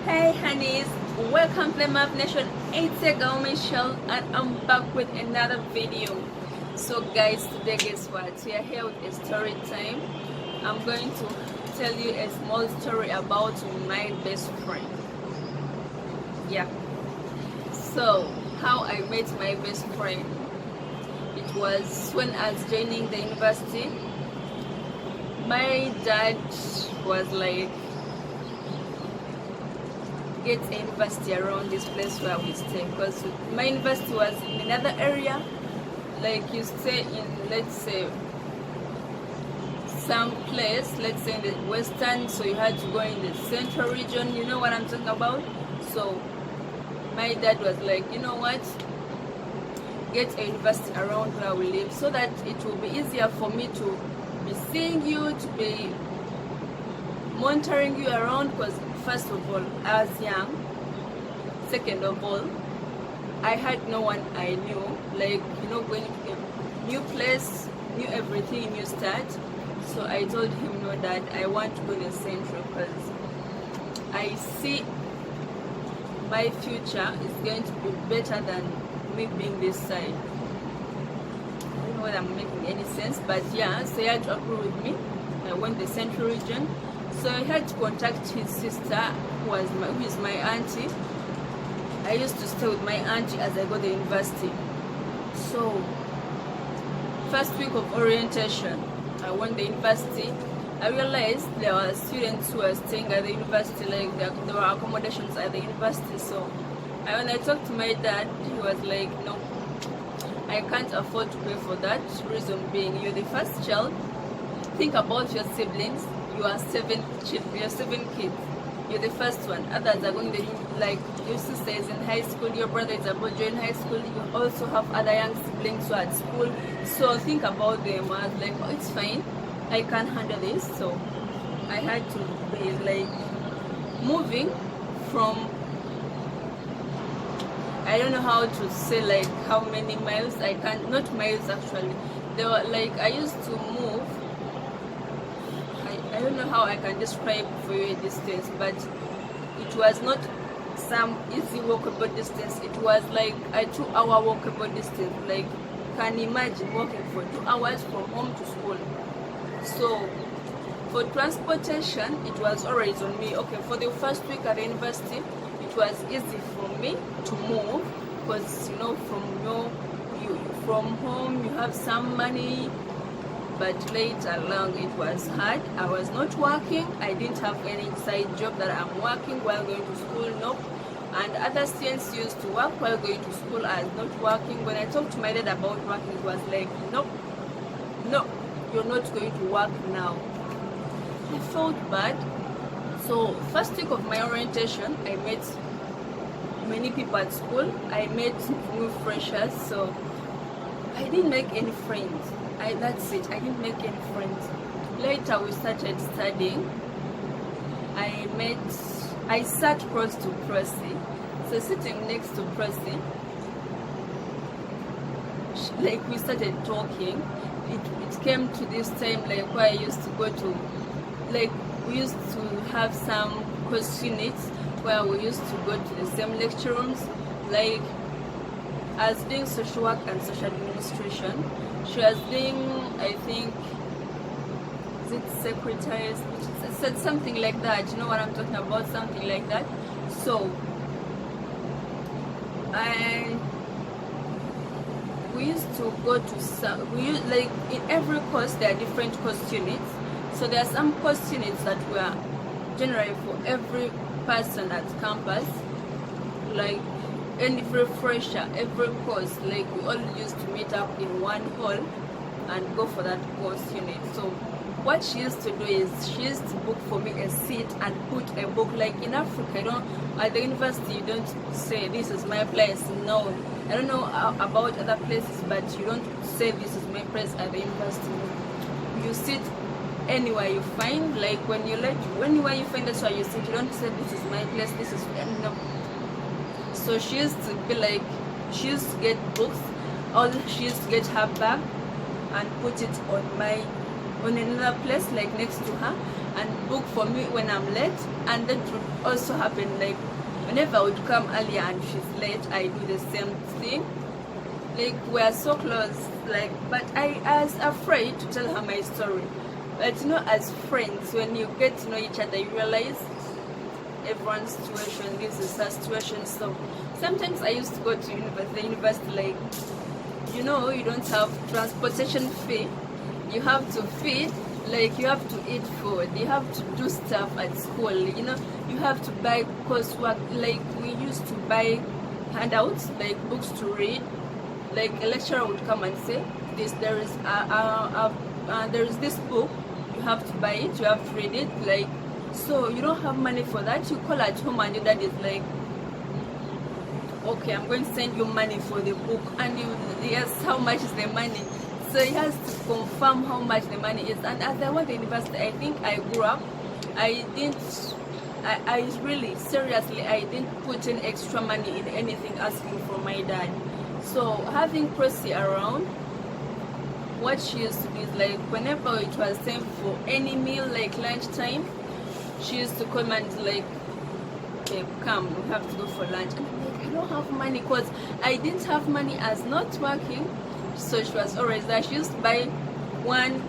Hey honeys, welcome to Map Nation. It's a girl Michelle and I'm back with another video. So guys, today guess what? We are here with a story time. I'm going to tell you a small story about my best friend. Yeah. So how I met my best friend. It was when I was joining the university. My dad was like, get a university around this place where we stay, because my university was in another area. Like you stay in, let's say, some place, let's say in the western, so you had to go in the central region. You know what I'm talking about? So my dad was like, you know what, get a university around where we live, so that it will be easier for me to be seeing you, to be monitoring you around, because first of all, I was young. Second of all, I had no one I knew. Like, you know, going to a new place, new everything, new start. So I told him, no, Dad, I want to go to the central, because I see my future is going to be better than me being this side. I don't know whether I'm making any sense, but yeah, so he had to agree with me. I went to the central region. So I had to contact his sister, who is my auntie. I used to stay with my auntie as I go to university. So, first week of orientation, I went to university. I realized there were students who were staying at the university, like there were accommodations at the university. So, when I talked to my dad, he was like, no, I can't afford to pay for that. Reason being, you're the first child. Think about your siblings. You are seven kids. You're the first one. Others are going to, like, your sister is in high school, your brother is about to join high school, you also have other young siblings who are at school. So think about them. I was like, oh, it's fine, I can handle this. So I had to be like moving from, I don't know how to say, like, how many miles. I can't, not miles actually. They were like, I used to move, I don't know how I can describe for you a distance, but it was not some easy walkable distance. It was like a 2-hour walkable distance. Like, can imagine walking for 2 hours from home to school. So for transportation, it was always on me. Okay, for the first week at the university, it was easy for me to move, because, you know, from home you have some money. But later along it was hard. I was not working. I didn't have any side job that I'm working while going to school. Nope. And other students used to work while going to school. I was not working. When I talked to my dad about working, it was like, nope, no, you're not going to work now. I felt bad. So first week of my orientation, I met many people at school. I met new freshers. So I didn't make any friends. That's it. I didn't make any friends. Later we started studying. I sat close to Prossy. So sitting next to Prossy, like, we started talking. It came to this time, like, where I used to go to, like, we used to have some course units where we used to go to the same lecture rooms. Like, I was doing social work and social administration. She was doing, I think, is it secretaries? It said something like that. You know what I'm talking about? Something like that. So, we used to go to some, like, in every course there are different course units. So there are some course units that were generally for every person at campus. Like, every fresher, every course, like, we all used to meet up in one hall and go for that course unit. So what she used to do is, she used to book for me a seat and put a book. Like in Africa, at the university you don't say this is my place. No, I don't know about other places, but you don't say this is my place at the university. You sit anywhere you find. Like, anywhere you find, that's why you sit. You don't say this is my place, this is, no. So she used to be like, she used to get books, or she used to get her bag and put it on another place, like next to her, and book for me when I'm late. And that would also happen, like whenever I would come earlier and she's late, I do the same thing. Like we're so close, like, but I was afraid to tell her my story. But you know, as friends, when you get to know each other, you realize everyone's situation, this is her situation. So sometimes I used to go to the university, like, you know, you don't have transportation fee, you have to feed, like you have to eat food, you have to do stuff at school, you know, you have to buy coursework. Like we used to buy handouts, like books to read. Like a lecturer would come and say, there is this book, you have to buy it, you have to read it. Like, so you don't have money for that, you call at home and your dad is like, okay, I'm going to send you money for the book. And he asks how much is the money, so he has to confirm how much the money is. And as I went to university, I think I grew up. I really seriously, I didn't put in extra money in anything asking for my dad. So having Prossy around, what she used to do is, like, whenever it was time for any meal, like lunchtime, she used to come and like, okay, come, we have to go for lunch. And I'm like, I don't have money, because I didn't have money as not working. So she was always there. She used to buy one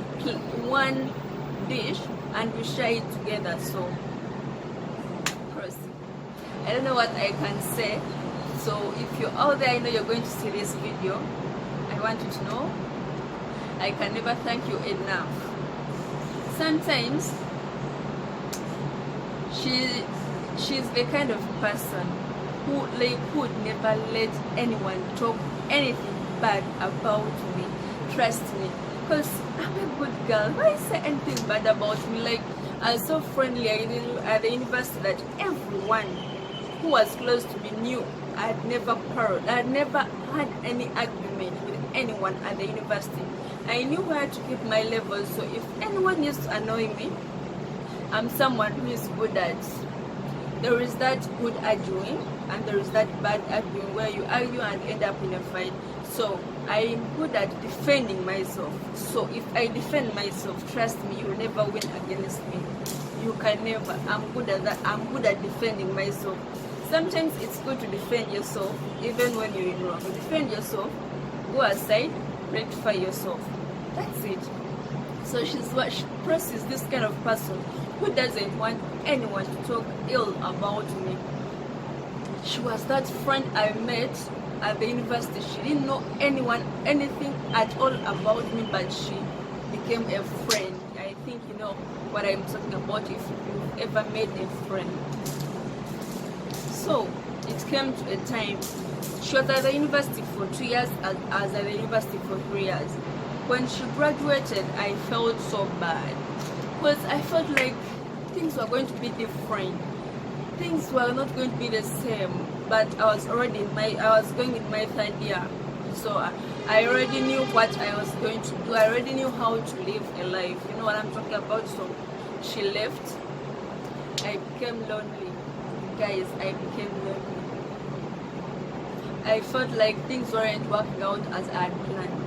dish and we share it together. So Prossy, I don't know what I can say. So if you're out there, I know you're going to see this video, I want you to know I can never thank you enough. Sometimes she's the kind of person who would never let anyone talk anything bad about me. Trust me, because I'm a good girl. Why say anything bad about me? Like, I was so friendly at the university that everyone who was close to me knew I had never quarreled. I had never had any argument with anyone at the university. I knew where to keep my level. So if anyone used to annoy me, I'm someone who is good at. There is that good arguing and there is that bad arguing where you argue and end up in a fight. So I'm good at defending myself. So if I defend myself, trust me, you'll never win against me. You can never. I'm good at that. I'm good at defending myself. Sometimes it's good to defend yourself even when you're in wrong. Defend yourself, go aside, rectify yourself. That's it. So Prossy is this kind of person who doesn't want anyone to talk ill about me. She was that friend I met at the university. She didn't know anything at all about me, but she became a friend. I think you know what I'm talking about if you've ever made a friend. So it came to a time, she was at the university for 2 years, I was at the university for 3 years. When she graduated, I felt so bad, because I felt like things were going to be different. Things were not going to be the same, but I was going in my 3rd year. So I already knew what I was going to do. I already knew how to live a life. You know what I'm talking about? So she left. I became lonely. Guys, I became lonely. I felt like things weren't working out as I had planned.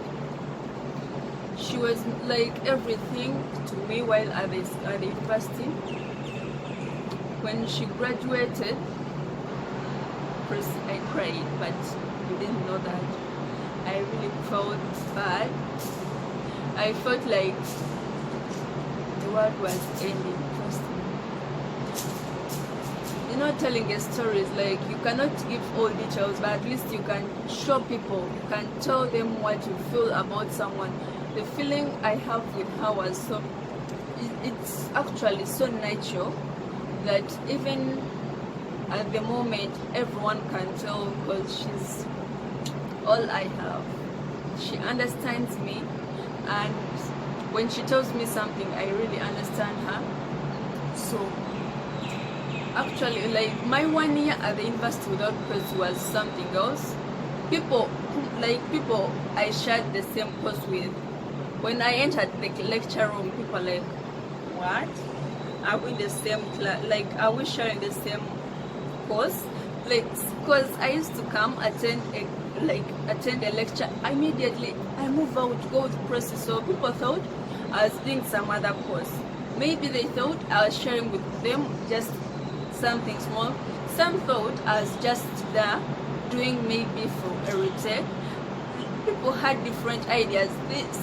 She was like everything to me while at the university. When she graduated, first I cried, but you didn't know that. I really felt bad. I felt like the world was ending. Trust me. You know, telling a story is like, you cannot give all details, but at least you can show people, you can tell them what you feel about someone. The feeling I have with her was so, it's actually so natural that even at the moment everyone can tell, because she's all I have. She understands me, and when she tells me something, I really understand her. So actually, like, my 1 year at the university without Prossy was something else. People I shared the same course with, when I entered the lecture room, people are like, what? Are we in the same class? Like, are we sharing the same course? Like, because I used to come attend a lecture, immediately I move out, go with Prossy. So people thought I was doing some other course. Maybe they thought I was sharing with them just something small. Some thought I was just there doing maybe for a retake. People had different ideas.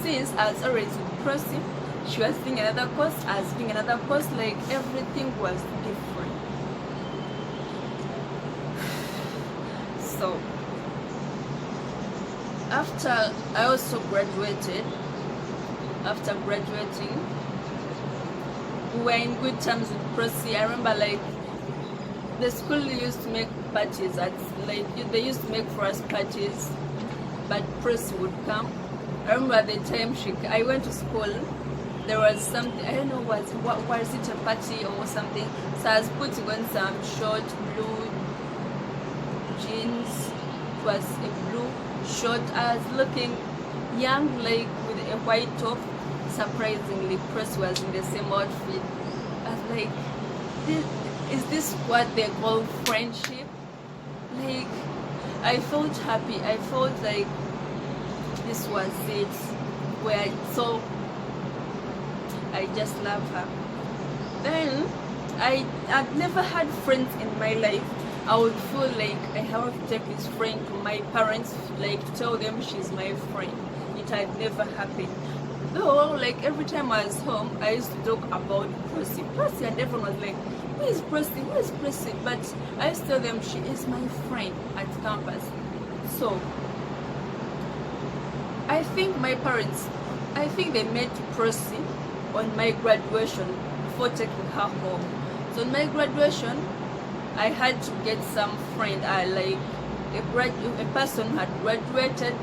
Since I was always with Prossy, she was doing another course, I was doing another course, like everything was different. So after I also graduated, after graduating, we were in good terms with Prossy. I remember like the school used to make parties at they used to make for us parties, but Prossy would come. I remember the time I went to school, there was something, I don't know what was it, a party or something. So I was putting on some short blue jeans. It was a blue short. I was looking young, like with a white top. Surprisingly, Prossy was in the same outfit. I was like, is this what they call friendship? Like, I felt happy. I felt like this was it. So I just love her. Then I've never had friends in my life. I would feel like I have to take this friend to my parents, like to tell them she's my friend. It had never happened. Though, like every time I was home, I used to talk about Prossy, and everyone was like, "Who is Prossy? Who is Prossy?" But I used to tell them she is my friend at campus. So I think my parents, they met Prossy on my graduation before taking her home. So on my graduation, I had to get some friend. I like a person had graduated,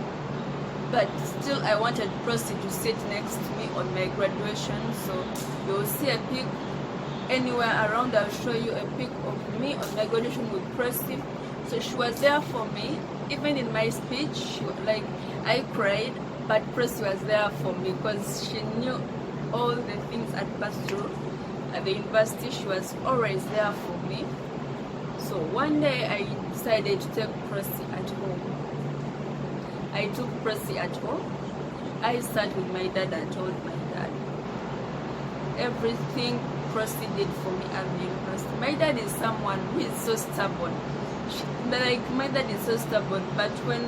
but still I wanted Prossy to sit next to me on my graduation. So you'll see a pic anywhere around. I'll show you a pic of me on my graduation with Prossy. So she was there for me. Even in my speech, I cried, but Prossy was there for me because she knew all the things I'd passed through at the university. She was always there for me. So one day I decided to take Prossy at home. I took Prossy at home. I sat with my dad and told my dad everything Prossy did for me at the university. My dad is someone who is so stubborn. My dad is so stubborn, but when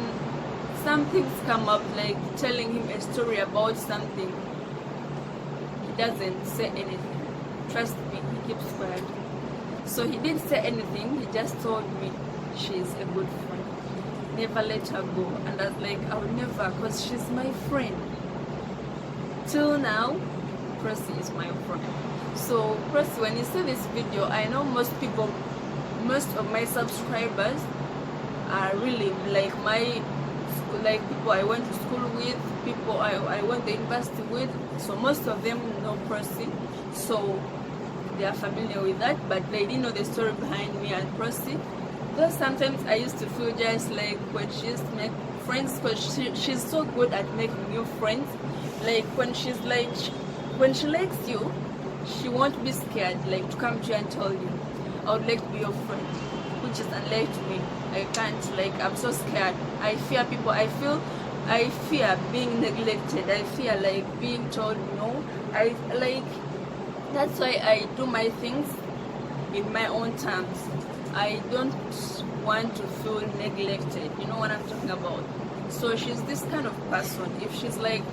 some things come up, like telling him a story about something, he doesn't say anything. Trust me, he keeps quiet. So he didn't say anything. He just told me she's a good friend. Never let her go. And I was like, I will never, because she's my friend. Till now, Prossy is my friend. So Prossy, when you see this video, I know most of my subscribers are really like people I went to school with, people I went to university with. So most of them know Prossy. So they are familiar with that, but they didn't know the story behind me and Prossy. Though sometimes I used to feel just like when she used to make friends, because she's so good at making new friends. Like when she likes you, she won't be scared like to come to you and tell you, I would like to be your friend, which is unlike me. I can't, like, I'm so scared. I fear people. I fear being neglected. I fear like being told no. That's why I do my things in my own terms. I don't want to feel neglected. You know what I'm talking about? So she's this kind of person. If she's like,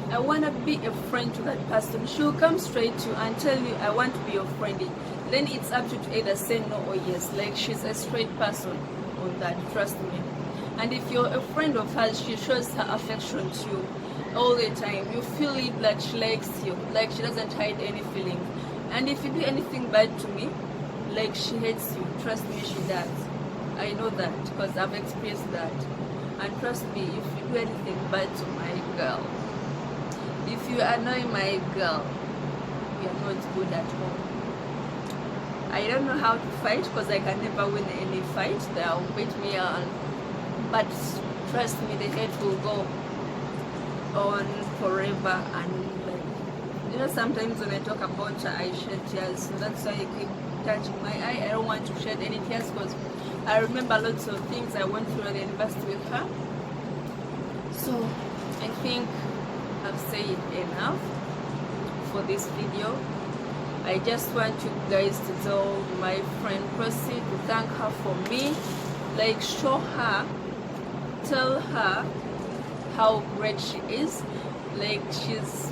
I want to be a friend to that person, she'll come straight to you and tell you, I want to be your friend. Then it's up to you to either say no or yes. Like, she's a straight person on that, trust me. And if you're a friend of hers, she shows her affection to you all the time. You feel it that she likes you, like she doesn't hide any feelings. And if you do anything bad to me, like she hates you, trust me, she does. I know that because I've experienced that. And trust me, if you do anything bad to my girl, if you annoy my girl, you're not good at home. I don't know how to fight because I can never win any fight. They'll beat me on. But trust me, the hate will go on forever. And sometimes when I talk about her, I shed tears. So that's why I keep touching my eye. I don't want to shed any tears because I remember lots of things I went through at the university with her. So I think I've said enough for this video. I just want you guys to tell my friend Prossy to thank her for me. Like, show her, tell her how great she is. Like, she's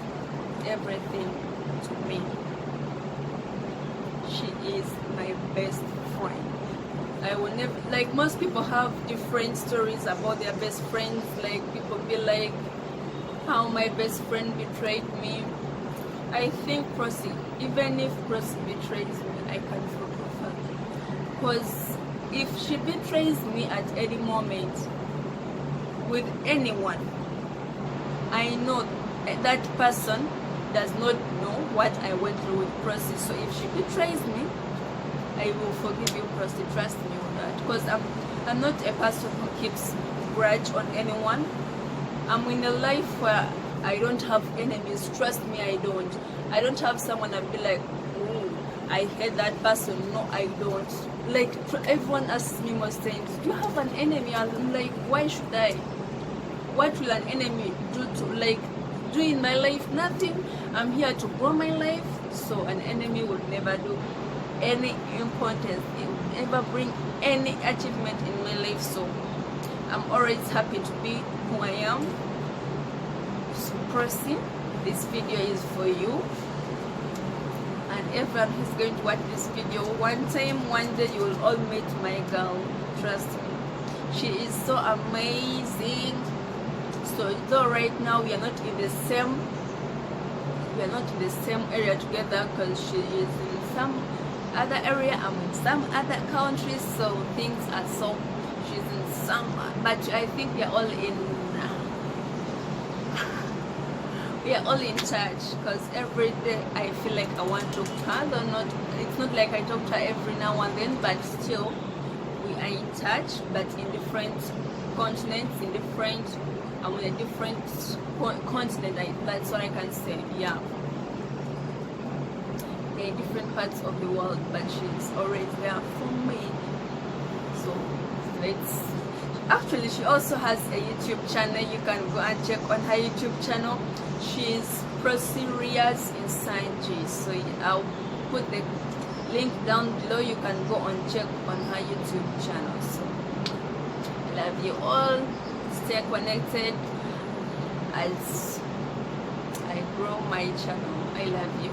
everything to me. She is my best friend. I will never, like, most people have different stories about their best friends. Like, people be like, how my best friend betrayed me. I think Prossy, even if Prossy betrays me, I can forgive her. Because if she betrays me at any moment with anyone, I know that person does not know what I went through with Prossy. So if she betrays me, I will forgive you, Prossy. Trust me on that. Because I'm not a person who keeps grudge on anyone. I'm in a life where I don't have enemies. Trust me, I don't. I don't have someone I'll be like, oh, I hate that person. No, I don't. Like, everyone asks me most times, do you have an enemy? I'm like, why should I? What will an enemy do in my life? Nothing. I'm here to grow my life. So an enemy will never do any importance. It will never bring any achievement in my life. So I'm always happy to be who I am. So Prossy, this video is for you. And everyone who's going to watch this video, one day you will all meet my girl. Trust me. She is so amazing. So though right now we are not in the same area together, because she is in some other area, I'm in some other country, so things are so, she's in some, but I think we are all in touch, because every day I feel like I want to talk to her. Though not, it's not like I talk to her every now and then, but still we are in touch, but in different continents, I'm on a different continent. That's what I can say. Yeah, in different parts of the world, but she's always there for me. So actually, she also has a YouTube channel. You can go and check on her YouTube channel. She's Prossy Inside. So I'll put the link down below. You can go and check on her YouTube channel. So I love you all. Stay connected as I grow my channel. I love you.